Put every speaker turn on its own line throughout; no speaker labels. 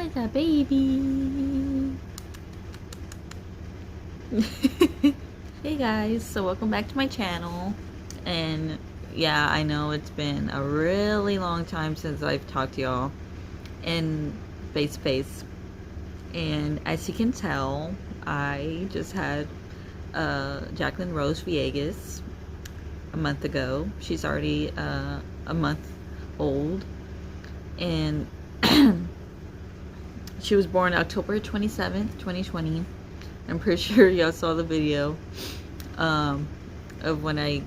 It's a baby. Hey guys, so welcome back to my channel. And yeah, I know it's been a really long time since I've talked to y'all in face to face. And as you can tell, I just had Jacklyn Rose Villegas a month ago. She's already a month old. And she was born October 27th, 2020. I'm pretty sure y'all saw the video of when I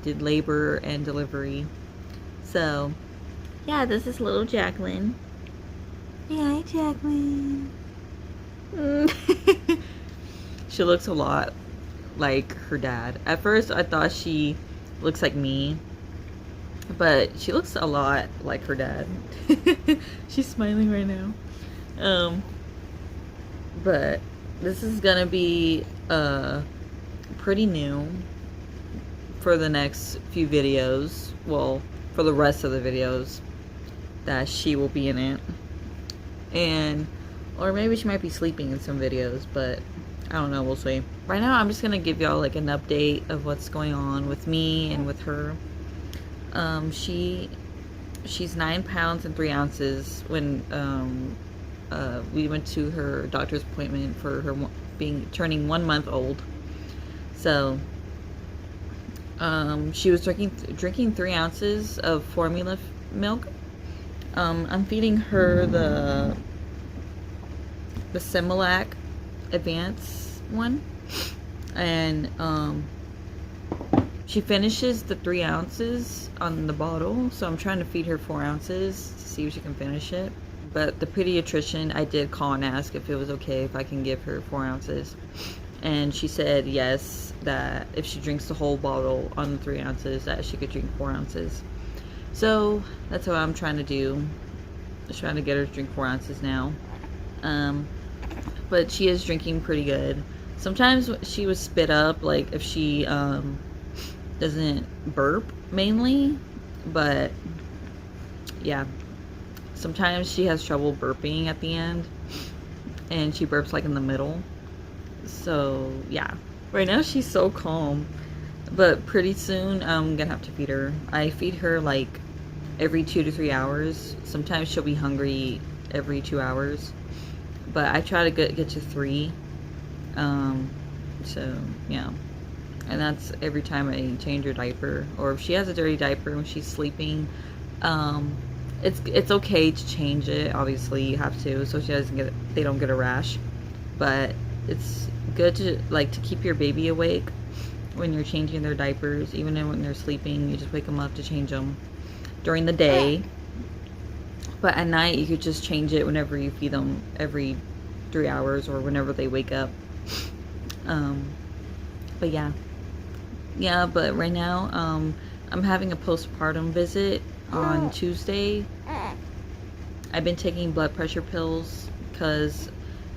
did labor and delivery. So, yeah, this is little Jacklyn. Hey, hi, Jacklyn. She looks a lot like her dad. At first, I thought she looks like me, but she looks a lot like her dad. She's smiling right now. But this is gonna be pretty new for the next few videos. Well, for the rest of the videos that she will be in it. And or maybe she might be sleeping in some videos, but I don't know, we'll see. Right now I'm just gonna give y'all like an update of what's going on with me and with her. She's 9 pounds and 3 ounces when we went to her doctor's appointment for her turning 1 month old. So she was drinking 3 ounces of formula milk. I'm feeding her the Similac Advance one, and she finishes the 3 ounces on the bottle, so I'm trying to feed her 4 ounces to see if she can finish it. But the pediatrician, I did call and ask if it was okay if I can give her 4 ounces, and she said yes, that if she drinks the whole bottle on the 3 ounces, that she could drink 4 ounces. So that's what I'm trying to do. Just trying to get her to drink 4 ounces now. But she is drinking pretty good. Sometimes she would spit up, like if she doesn't burp mainly, but yeah, sometimes she has trouble burping at the end, and she burps like in the middle. So yeah, right now she's so calm, but pretty soon I'm gonna have to feed her. I feed her like every 2 to 3 hours. Sometimes she'll be hungry every 2 hours, but I try to get to 3. So yeah, and that's every time I change her diaper, or if she has a dirty diaper when she's sleeping. It's okay to change it. Obviously, you have to, so they don't get a rash. But it's good to keep your baby awake when you're changing their diapers, even when they're sleeping. You just wake them up to change them during the day. But at night, you could just change it whenever you feed them, every 3 hours or whenever they wake up. But yeah, but right now, I'm having a postpartum visit on Tuesday. I've been taking blood pressure pills because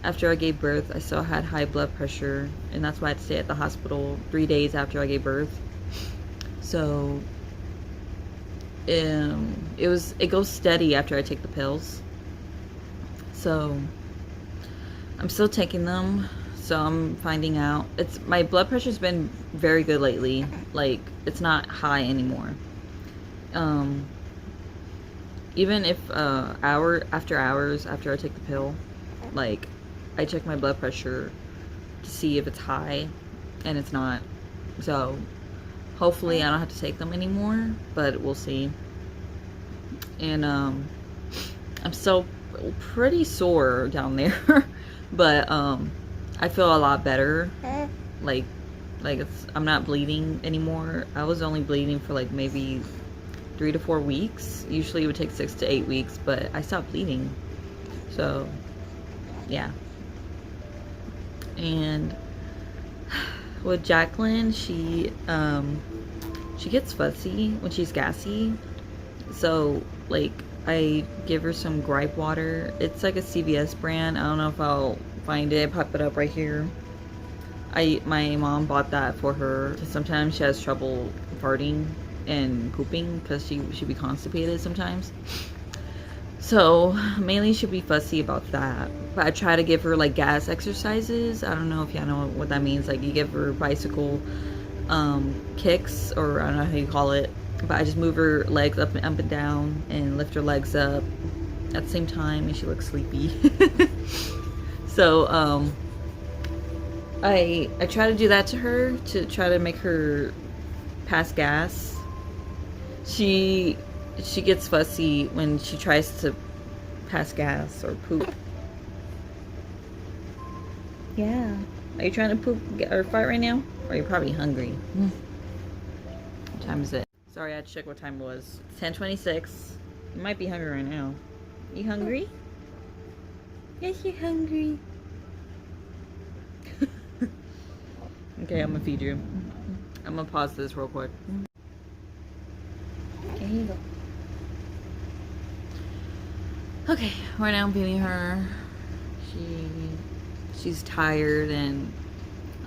after I gave birth, I still had high blood pressure, and that's why I had to stay at the hospital 3 days after I gave birth. So it goes steady after I take the pills. So I'm still taking them. So I'm finding out my blood pressure's been very good lately. Like, it's not high anymore. Even if hour after hours after I take the pill, like, I check my blood pressure to see if it's high, and it's not. So hopefully I don't have to take them anymore, but we'll see. And I'm still pretty sore down there, but I feel a lot better. Like I'm not bleeding anymore. I was only bleeding for like maybe 3 to 4 weeks. Usually it would take 6 to 8 weeks, but I stopped bleeding. So yeah. And with Jacklyn, she gets fussy when she's gassy. So like, I give her some gripe water. It's like a CVS brand. I don't know if I'll find it, pop it up right here. My mom bought that for her. Sometimes she has trouble farting and pooping because she be constipated sometimes. So mainly she'll be fussy about that. But I try to give her like gas exercises. I don't know if y'all know what that means. Like you give her bicycle kicks, or I don't know how you call it. But I just move her legs up and down and lift her legs up at the same time, and she looks sleepy. So I try to do that to her to try to make her pass gas. She gets fussy when she tries to pass gas or poop. Yeah. Are you trying to poop or fight right now? Or you're probably hungry. What time is it? Sorry, I had to check what time it was. It's 10:26. You might be hungry right now. You hungry? Yes, you're hungry. Okay, I'm gonna feed you. I'm gonna pause this real quick. Okay, here you go. Okay, right now I'm feeding her. She's tired and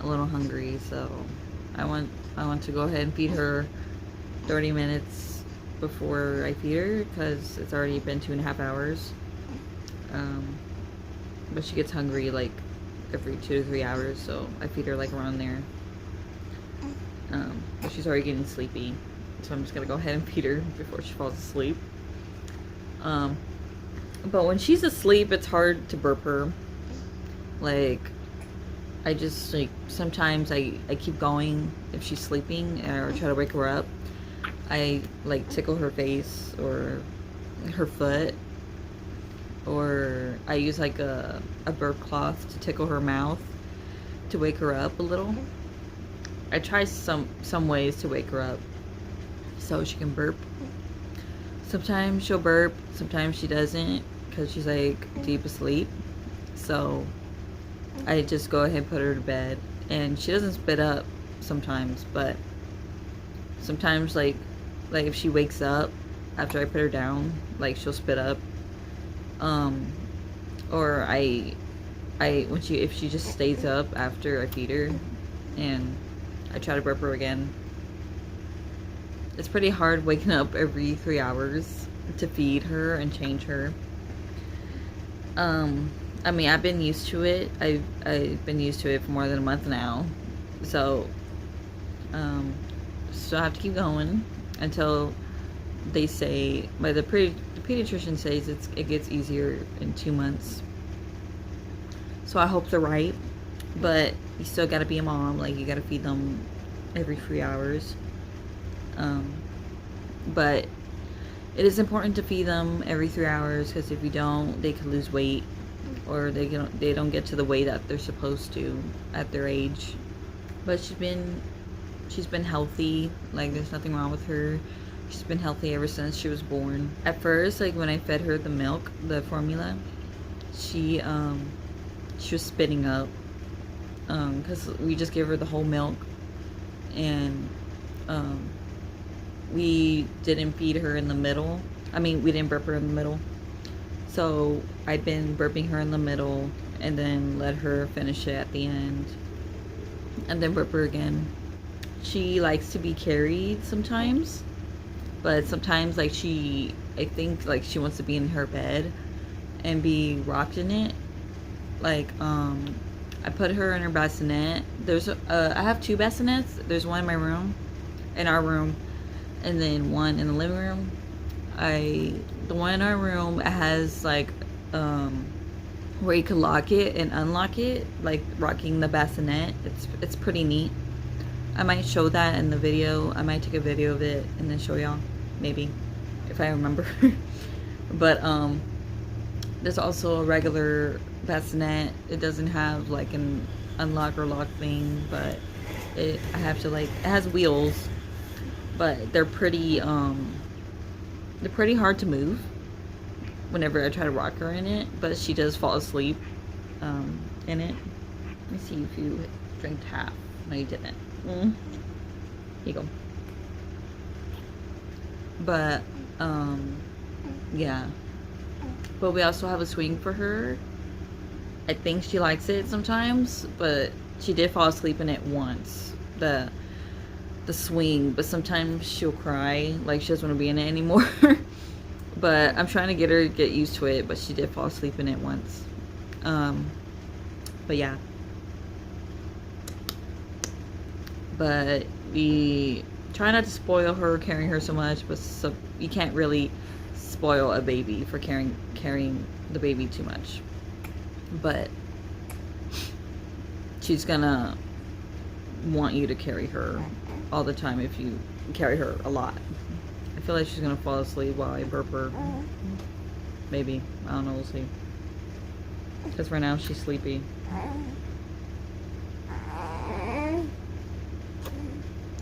a little hungry, so I want to go ahead and feed her 30 minutes before I feed her, because it's already been 2.5 hours. But she gets hungry like every 2 to 3 hours, so I feed her like around there. But she's already getting sleepy, so I'm just gonna go ahead and feed her before she falls asleep. But when she's asleep, it's hard to burp her. Like, I just, like, sometimes I keep going if she's sleeping, or try to wake her up. I, like, tickle her face or her foot, or I use, like, a burp cloth to tickle her mouth to wake her up a little. I try some ways to wake her up so she can burp. Sometimes she'll burp, sometimes she doesn't, because she's like deep asleep. So I just go ahead and put her to bed, and she doesn't spit up sometimes, but sometimes like if she wakes up after I put her down, like she'll spit up. Or if she just stays up after I feed her and I try to burp her again. It's pretty hard waking up every 3 hours to feed her and change her. I mean, I've been used to it. I've been used to it for more than a month now. So I have to keep going until they say, but the pediatrician says it gets easier in 2 months. So I hope they're right, but you still gotta be a mom. Like, you gotta feed them every 3 hours. But it is important to feed them every 3 hours, because if you don't, they could lose weight, or they don't get to the weight that they're supposed to at their age. But she's been healthy. Like, there's nothing wrong with her. She's been healthy ever since she was born. At first, like when I fed her the milk, the formula, she was spitting up, because we just gave her the whole milk, and we didn't feed her in the middle. I mean, we didn't burp her in the middle. So I'd been burping her in the middle, and then let her finish it at the end, and then burp her again. She likes to be carried sometimes, but sometimes like I think like she wants to be in her bed and be rocked in it. Like, I put her in her bassinet. I have 2 bassinets. There's one in my room, in our room, and then one in the living room. The one in our room has like where you can lock it and unlock it, like rocking the bassinet. It's pretty neat. I might show that in the video. I might take a video of it and then show y'all, maybe, if I remember. But there's also a regular bassinet. It doesn't have like an unlock or lock thing, but I have to, like, it has wheels, but they're pretty hard to move whenever I try to rock her in it. But she does fall asleep in it. Let me see if you drank half. No, you didn't. Here you go. But yeah, but we also have a swing for her. I think she likes it sometimes, but she did fall asleep in it once, the swing. But sometimes she'll cry, like she doesn't want to be in it anymore. But I'm trying to get her to get used to it, but she did fall asleep in it once. But yeah. But we try not to spoil her carrying her so much, but so you can't really spoil a baby for carrying the baby too much. But she's gonna want you to carry her all the time if you carry her a lot. I feel like she's gonna fall asleep while I burp her. Maybe. I don't know, we'll see. Because right now she's sleepy.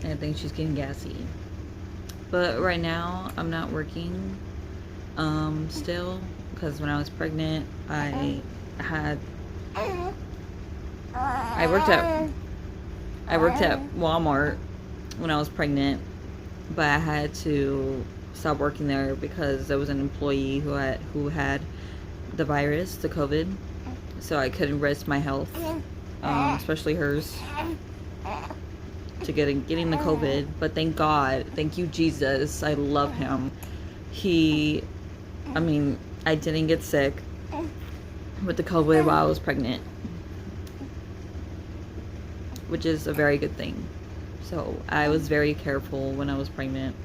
And I think she's getting gassy. But right now I'm not working still, because when I was pregnant I worked at Walmart when I was pregnant, but I had to stop working there because there was an employee who had the virus, the COVID, so I couldn't risk my health, especially hers, to getting the COVID. But thank God, thank you Jesus, I love him. I didn't get sick with the COVID while I was pregnant, which is a very good thing. So I was very careful when I was pregnant.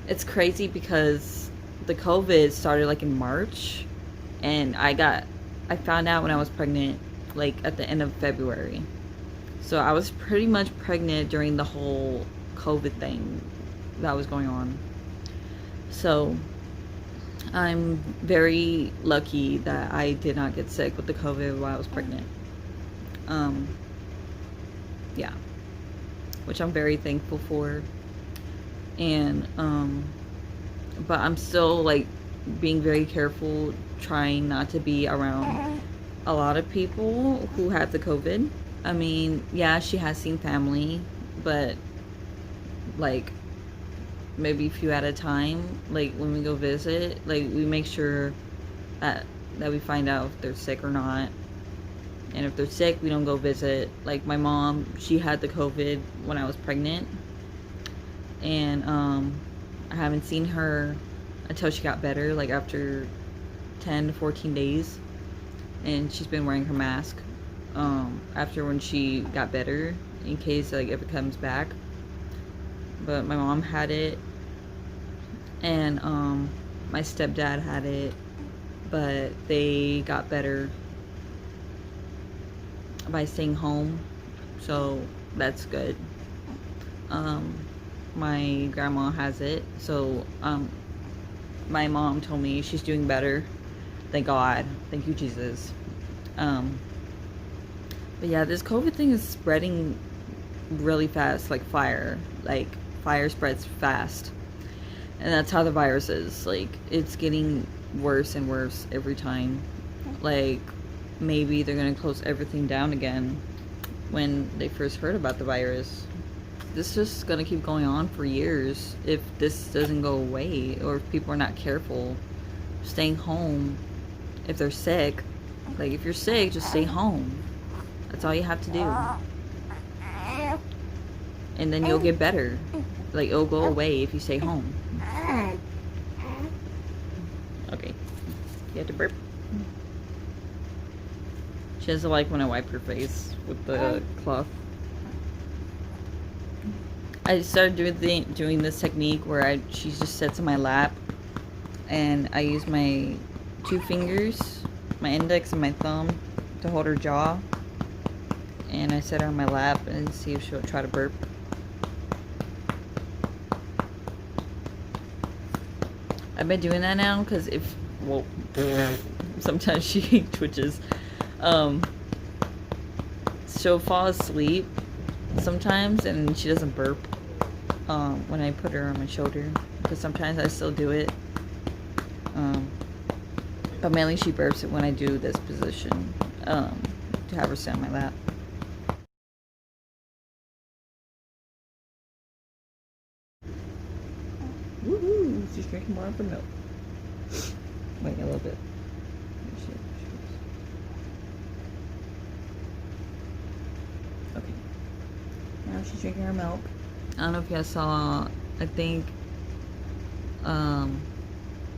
It's crazy because the COVID started like in March, and I found out when I was pregnant like at the end of February. So I was pretty much pregnant during the whole COVID thing that was going on. So I'm very lucky that I did not get sick with the COVID while I was pregnant. Yeah, which I'm very thankful for. And but I'm still like being very careful, trying not to be around a lot of people who have the COVID. I mean, yeah, she has seen family, but like maybe a few at a time. Like when we go visit, like we make sure that we find out if they're sick or not. And if they're sick, we don't go visit. Like my mom, she had the COVID when I was pregnant, and I haven't seen her until she got better, like after 10 to 14 days, and she's been wearing her mask after when she got better, in case like if it comes back. But my mom had it, and my stepdad had it, but they got better by staying home, so that's good. My grandma has it, so my mom told me she's doing better. Thank God, thank you Jesus. But yeah, this COVID thing is spreading really fast, like fire. Like fire spreads fast, and that's how the virus is. Like it's getting worse and worse every time. Like maybe they're gonna close everything down again when they first heard about the virus. This is just gonna keep going on for years if this doesn't go away, or if people are not careful, staying home if they're sick. Like if you're sick, just stay home. That's all you have to do, and then you'll get better. Like it'll go away if you stay home. Okay, you have to burp. She doesn't like when I wipe her face with the cloth. I started doing this technique where she just sits in my lap, and I use my 2 fingers, my index and my thumb, to hold her jaw, and I sit her on my lap and see if she'll try to burp. I've been doing that now because sometimes she twitches. She'll fall asleep sometimes and she doesn't burp when I put her on my shoulder, because sometimes I still do it, but mainly she burps it when I do this position, to have her sit on my lap. Woohoo! She's drinking more of her milk. Wait a little bit. Okay. Now she's drinking her milk. I don't know if you guys saw, I think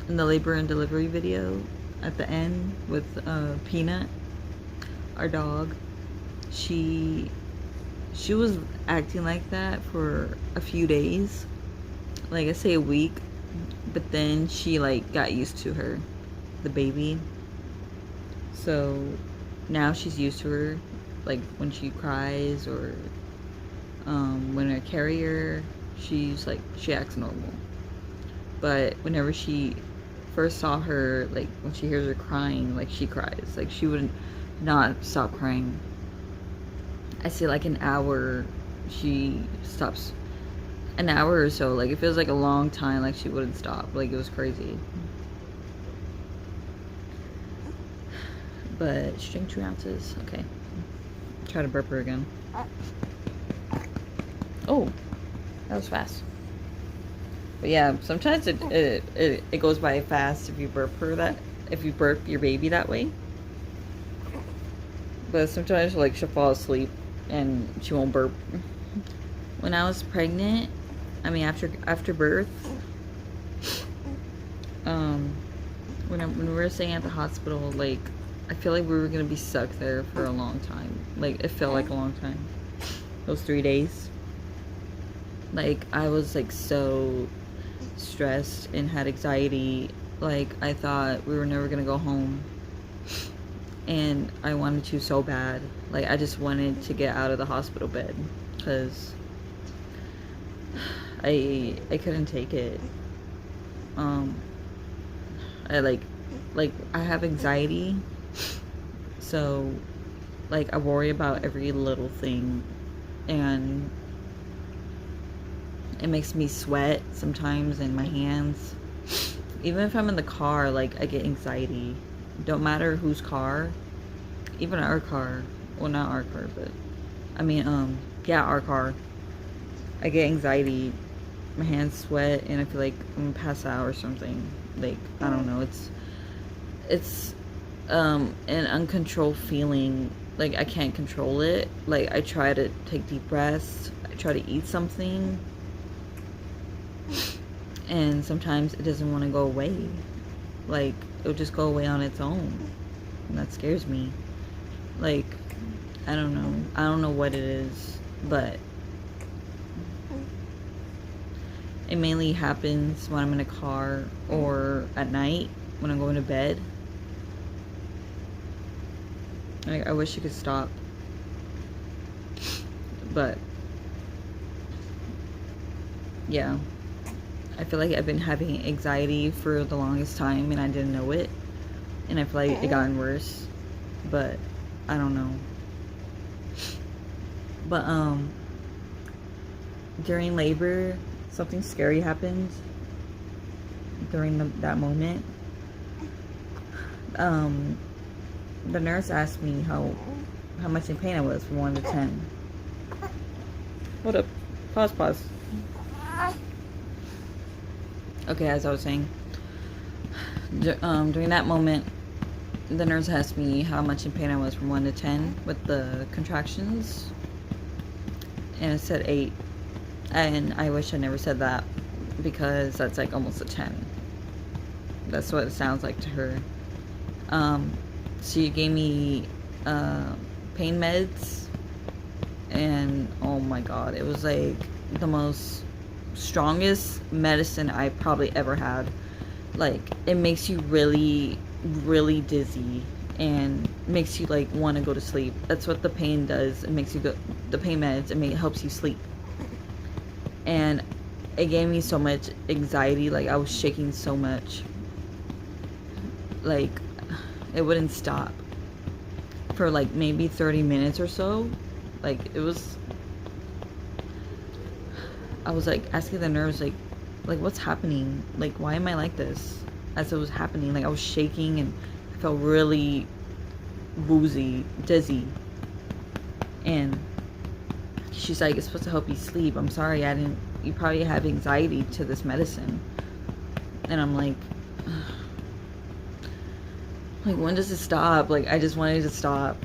in the labor and delivery video at the end with Peanut, our dog. She was acting like that for a few days, like I say a week, but then she like got used to her, the baby. So now she's used to her, like when she cries or when I carry her, she's like, she acts normal. But whenever she first saw her, like when she hears her crying, like she cries, like she would not stop crying. I say like an hour, she stops. An hour or so, like it feels like a long time, like she wouldn't stop, like it was crazy. But she drank 2 ounces. Okay, try to burp her again. Oh, that was fast. But yeah, sometimes it goes by fast if you burp your baby that way. But sometimes like she'll fall asleep and she won't burp. When I was pregnant, I mean after birth, when we were staying at the hospital, like I feel like we were gonna be stuck there for a long time. Like it felt like a long time. Those 3 days. Like I was like so stressed and had anxiety. Like I thought we were never gonna go home, and I wanted to so bad. Like I just wanted to get out of the hospital bed because I couldn't take it. I like I have anxiety, so like I worry about every little thing, and it makes me sweat sometimes in my hands. Even if I'm in the car, like I get anxiety. Don't matter whose car, even our car. Well, not our car, but I mean, yeah, our car. I get anxiety. My hands sweat, and I feel like I'm gonna pass out or something. Like I don't know. It's an uncontrolled feeling. Like I can't control it. Like I try to take deep breaths. I try to eat something. And sometimes it doesn't want to go away. Like it'll just go away on its own, and that scares me. Like I don't know what it is, but it mainly happens when I'm in a car or at night when I'm going to bed. Like I wish it could stop, but yeah, I feel like I've been having anxiety for the longest time and I didn't know it, and I feel like it gotten worse, but I don't know. But during labor, something scary happened during that moment. The nurse asked me how much in pain I was from 1 to 10. Hold up. Pause. Okay, as I was saying, during that moment, the nurse asked me how much in pain I was from 1 to 10 with the contractions, and it said 8. And I wish I never said that, because that's like almost a 10. That's what it sounds like to her. She gave me pain meds, and oh my god, it was like the most strongest medicine I probably ever had. Like it makes you really, really dizzy and makes you like want to go to sleep. That's what the pain does. It makes you go, the pain meds, it helps you sleep. And it gave me so much anxiety. Like I was shaking so much, like it wouldn't stop for like maybe 30 minutes or so. Like it was, I was like asking the nurse like what's happening, like why am I like this, as it was happening. Like I was shaking and I felt really woozy, dizzy, and she's like, it's supposed to help you sleep. I'm sorry, you probably have anxiety to this medicine. And I'm like, when does it stop? Like I just wanted to stop,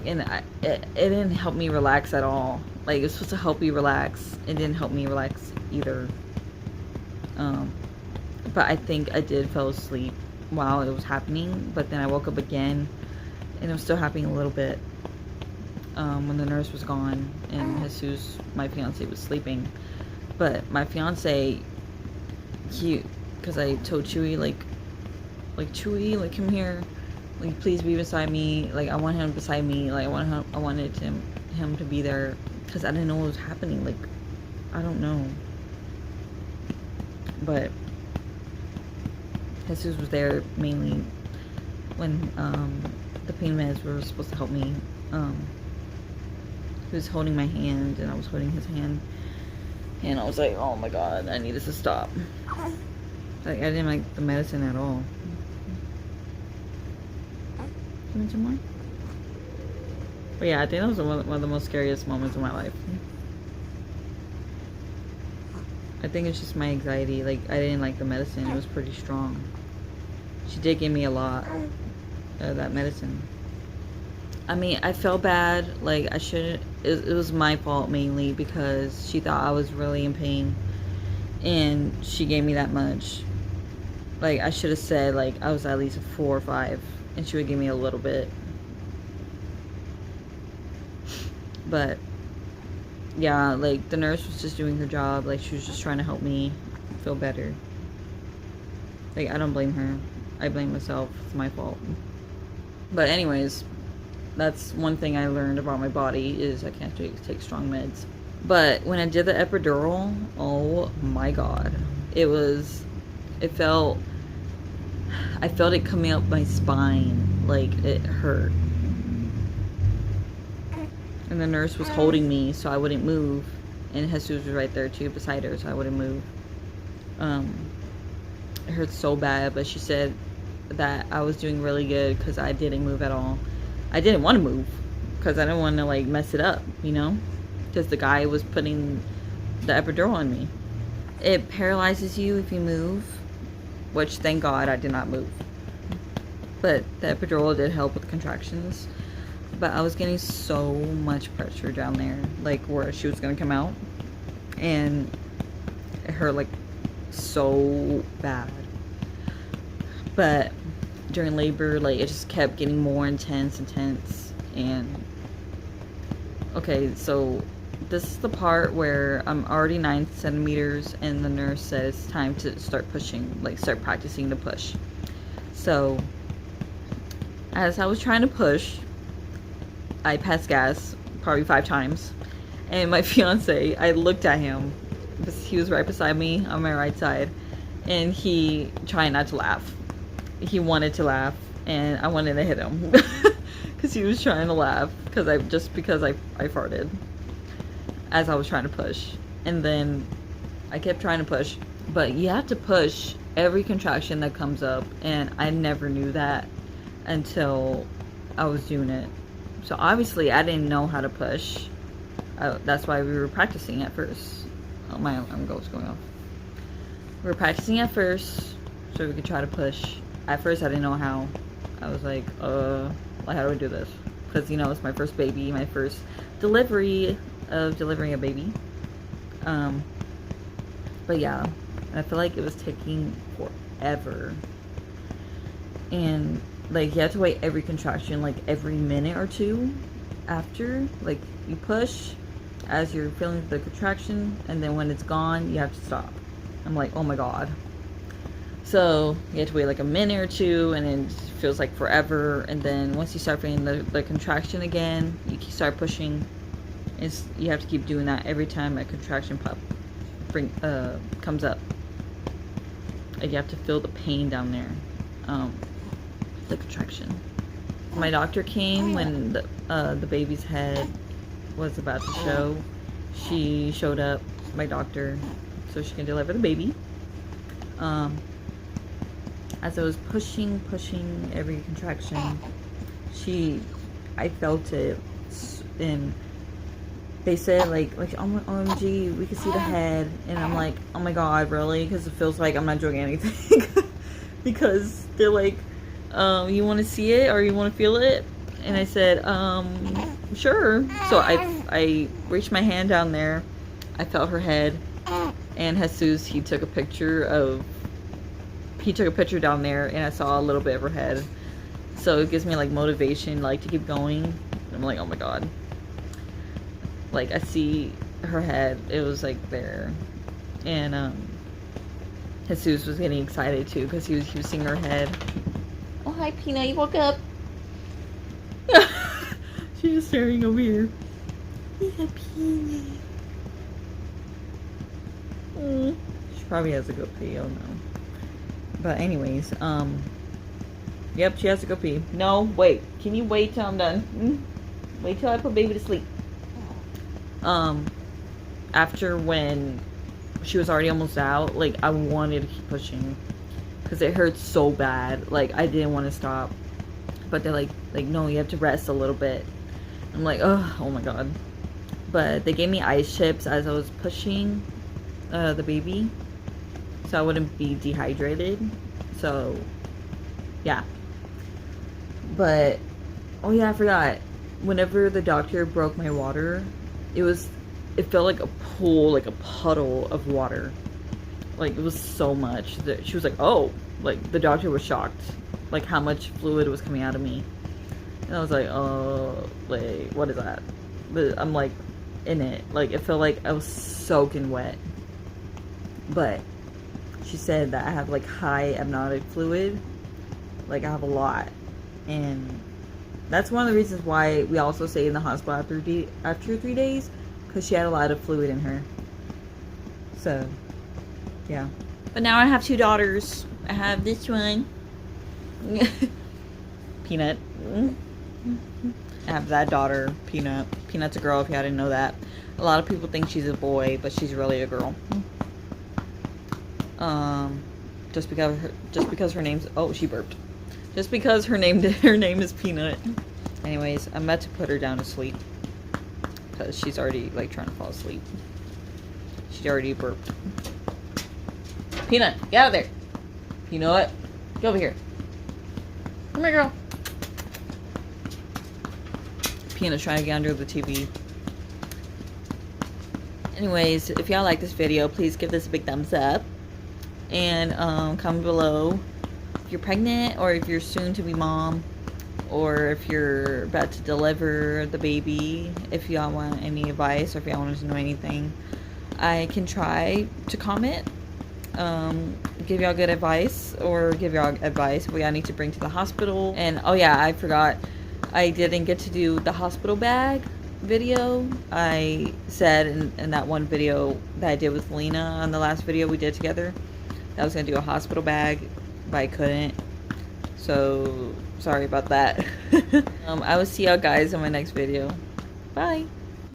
and it didn't help me relax at all. Like it was supposed to help you relax, it didn't help me relax either. but I think I did fall asleep while it was happening, but then I woke up again and it was still happening a little bit when the nurse was gone and Jesus, my fiance, was sleeping. But my fiance, because I told Chewy, like Chewy, like, come here, like, please be beside me, like, I want him beside me, like, I wanted him to be there, because I didn't know what was happening, like, I don't know, but Jesus was there mainly when the pain meds were supposed to help me. He was holding my hand and I was holding his hand, and I was like, oh my god, I need this to stop. Like, I didn't like the medicine at all. You want some more? But yeah, I think that was one of the most scariest moments of my life. I think it's just my anxiety. Like, I didn't like the medicine. It was pretty strong. She did give me a lot of that medicine. I mean, I felt bad. Like, I shouldn't. It was my fault mainly because she thought I was really in pain. And she gave me that much. Like, I should have said, like, I was at least a 4 or 5. And she would give me a little bit. But yeah, like, the nurse was just doing her job. Like, she was just trying to help me feel better. Like, I don't blame her. I blame myself. It's my fault. But anyways, that's one thing I learned about my body is I can't take strong meds. But when I did the epidural, oh my god. I felt it coming up my spine. Like, it hurt. And the nurse was holding me so I wouldn't move. And Jesus was right there too beside her so I wouldn't move. It hurt so bad, but she said that I was doing really good because I didn't move at all. I didn't want to move because I didn't want to, like, mess it up, you know? Because the guy was putting the epidural on me. It paralyzes you if you move, which thank God I did not move. But the epidural did help with contractions. But I was getting so much pressure down there, like where she was gonna come out, and it hurt like so bad. But during labor, like, it just kept getting more intense. And okay, so this is the part where I'm already 9 centimeters and the nurse says time to start pushing, like start practicing to push. So as I was trying to push, I passed gas probably 5 times, and my fiance, I looked at him because he was right beside me on my right side, and he tried not to laugh. He wanted to laugh, and I wanted to hit him because he was trying to laugh because I farted as I was trying to push. And then I kept trying to push, but you have to push every contraction that comes up, and I never knew that until I was doing it. So obviously I didn't know how to push. That's why we were practicing at first. Oh, my alarm was going off. We were practicing at first so we could try to push. At first I didn't know how. I was like, how do I do this? Because, you know, it's my first baby, my first delivering a baby. But yeah, I feel like it was taking forever. And like, you have to wait every contraction, like every minute or two after, like, you push as you're feeling the contraction, and then when it's gone you have to stop. I'm like, oh my god. So you have to wait like a minute or two, and then it feels like forever, and then once you start feeling the contraction again, you start pushing. You have to keep doing that every time a contraction comes up. Like, you have to feel the pain down there. The contraction. My doctor came when the baby's head was about to show. She showed up, my doctor, so she can deliver the baby. As I was pushing every contraction, I felt it, and they said like OMG, we could see the head, and I'm like, oh my god, really? Because it feels like I'm not doing anything. Because they're like, you want to see it or you want to feel it? And I said, sure. So I reached my hand down there. I felt her head, and Jesus, he took a picture of he took a picture down there and I saw a little bit of her head. So it gives me like motivation like to keep going. And I'm like, oh my god. Like I see her head. It was like there. And Jesus was getting excited too because he was seeing her head. Oh hi Peanut, you woke up. She's just staring over here. Yeah, Peanut. She probably has to go pee, oh no. But anyways, yep, she has to go pee. No, wait. Can you wait till I'm done? Wait till I put baby to sleep. After when she was already almost out, like, I wanted to keep pushing. Because it hurt so bad. Like, I didn't want to stop. But they're like, no, you have to rest a little bit. I'm like, oh my god. But they gave me ice chips as I was pushing the baby. So I wouldn't be dehydrated. So, yeah. But, oh yeah, I forgot. Whenever the doctor broke my water, it felt like a pool, like a puddle of water. Like, it was so much that she was like, oh, like, the doctor was shocked, like, how much fluid was coming out of me. And I was like, oh, like, what is that? But I'm, like, in it. Like, it felt like I was soaking wet. But she said that I have, like, high amniotic fluid. Like, I have a lot. And that's one of the reasons why we also stayed in the hospital after 3 days. Because she had a lot of fluid in her. So, yeah. But now I have 2 daughters. I have this one. Peanut. I have that daughter, Peanut. Peanut's a girl, if you didn't know that. A lot of people think she's a boy, but she's really a girl. Just because her name's, oh, she burped. Just because her name is Peanut. Anyways, I'm about to put her down to sleep. Because she's already, like, trying to fall asleep. She already burped. Peanut, get out of there. You know what? Get over here. Come here, girl. Peanut's trying to get under the TV. Anyways, if y'all like this video, please give this a big thumbs up. And comment below if you're pregnant or if you're soon to be mom. Or if you're about to deliver the baby. If y'all want any advice or if y'all want to know anything. I can try to comment. Give y'all good advice. Or give y'all advice what y'all need to bring to the hospital. And oh yeah, I forgot. I didn't get to do the hospital bag video. I said in that one video that I did with Lena on the last video we did together that I was going to do a hospital bag, but I couldn't. So, sorry about that. I will see y'all guys in my next video. Bye!